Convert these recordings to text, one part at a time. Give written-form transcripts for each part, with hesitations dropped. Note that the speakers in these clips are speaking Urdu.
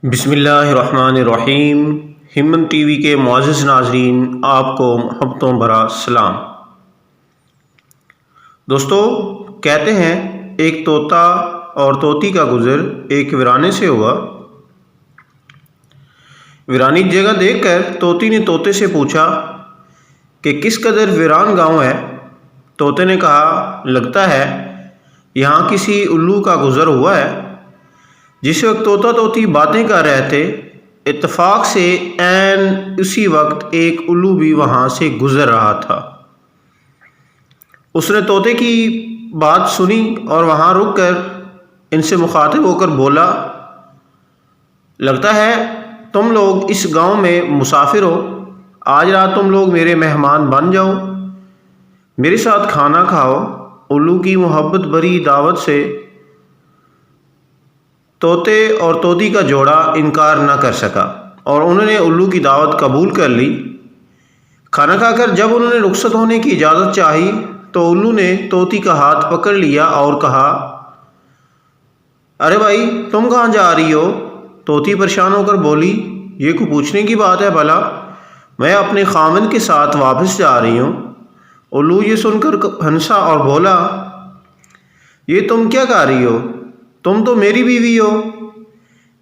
بسم اللہ الرحمن الرحیم۔ ہمن ٹی وی کے معزز ناظرین، آپ کو محبتوں بھرا سلام۔ دوستو، کہتے ہیں ایک طوطا اور طوطی کا گزر ایک ویرانے سے ہوا۔ ویرانی جگہ دیکھ کر طوطی نے طوطے سے پوچھا کہ کس قدر ویران گاؤں ہے۔ طوطے نے کہا، لگتا ہے یہاں کسی الو کا گزر ہوا ہے۔ جس وقت طوطا طوطی باتیں کر رہے تھے، اتفاق سے عین اسی وقت ایک الو بھی وہاں سے گزر رہا تھا۔ اس نے طوطے کی بات سنی اور وہاں رک کر ان سے مخاطب ہو کر بولا، لگتا ہے تم لوگ اس گاؤں میں مسافر ہو، آج رات تم لوگ میرے مہمان بن جاؤ، میرے ساتھ کھانا کھاؤ۔ الو کی محبت بھری دعوت سے طوطے اور طوطی کا جوڑا انکار نہ کر سکا اور انہوں نے الو کی دعوت قبول کر لی۔ کھانا کھا کر جب انہوں نے رخصت ہونے کی اجازت چاہی تو الو نے طوطی کا ہاتھ پکڑ لیا اور کہا، ارے بھائی، تم کہاں جا رہی ہو؟ طوطی پریشان ہو کر بولی، یہ کوئی پوچھنے کی بات ہے بھلا؟ میں اپنے خاوند کے ساتھ واپس جا رہی ہوں۔ الو یہ سن کر ہنسا اور بولا، یہ تم کیا کہہ رہی ہو؟ تم تو میری بیوی ہو۔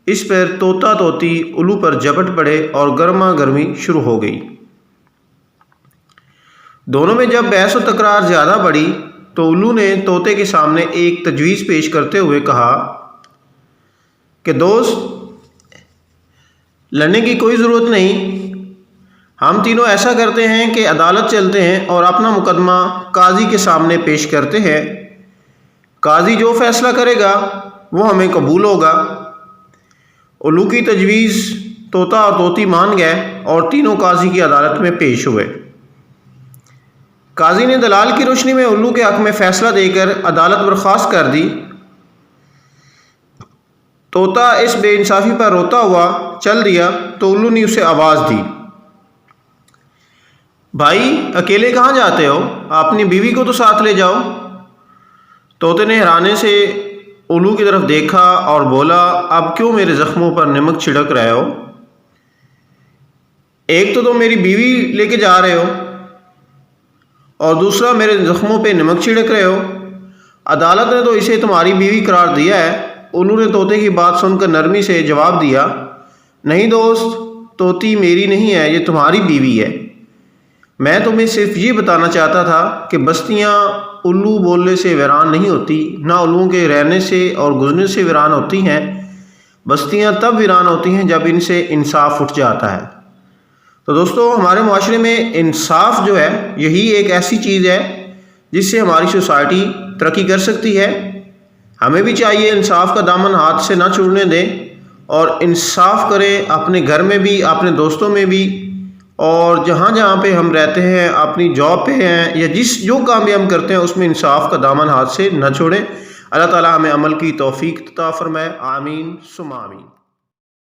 اس پر طوطا طوطی الو پر جھپٹ پڑے اور گرما گرمی شروع ہو گئی۔ دونوں میں جب بحث و تکرار زیادہ بڑھی تو الو نے طوطے کے سامنے ایک تجویز پیش کرتے ہوئے کہا کہ دوست، لڑنے کی کوئی ضرورت نہیں، ہم تینوں ایسا کرتے ہیں کہ عدالت چلتے ہیں اور اپنا مقدمہ قاضی کے سامنے پیش کرتے ہیں۔ قاضی جو فیصلہ کرے گا وہ ہمیں قبول ہوگا۔ الو کی تجویز طوطا اور طوطی مان گئے اور تینوں قاضی کی عدالت میں پیش ہوئے۔ قاضی نے دلال کی روشنی میں الو کے حق میں فیصلہ دے کر عدالت برخاست کر دی۔ طوطا اس بے انصافی پر روتا ہوا چل دیا تو الو نے اسے آواز دی، بھائی اکیلے کہاں جاتے ہو؟ اپنی بیوی کو تو ساتھ لے جاؤ۔ طوطے نے حیرانے سے الو کی طرف دیکھا اور بولا، اب کیوں میرے زخموں پر نمک چھڑک رہے ہو؟ ایک تو تم میری بیوی لے کے جا رہے ہو اور دوسرا میرے زخموں پہ نمک چھڑک رہے ہو۔ عدالت نے تو اسے تمہاری بیوی قرار دیا ہے۔ الو نے طوطے کی بات سن کر نرمی سے جواب دیا، نہیں دوست، طوطی میری نہیں ہے، یہ تمہاری بیوی ہے۔ میں تمہیں صرف یہ بتانا چاہتا تھا کہ بستیاں الو بولنے سے ویران نہیں ہوتی، نہ الوؤں کے رہنے سے اور گزرنے سے ویران ہوتی ہیں۔ بستیاں تب ویران ہوتی ہیں جب ان سے انصاف اٹھ جاتا ہے۔ تو دوستو، ہمارے معاشرے میں انصاف جو ہے، یہی ایک ایسی چیز ہے جس سے ہماری سوسائٹی ترقی کر سکتی ہے۔ ہمیں بھی چاہیے انصاف کا دامن ہاتھ سے نہ چھوڑنے دیں اور انصاف کریں، اپنے گھر میں بھی، اپنے دوستوں میں بھی، اور جہاں جہاں پہ ہم رہتے ہیں، اپنی جاب پہ ہیں یا جو کام بھی ہم کرتے ہیں، اس میں انصاف کا دامن ہاتھ سے نہ چھوڑیں۔ اللہ تعالی ہمیں عمل کی توفیق عطا فرمائے، آمین ثم آمین۔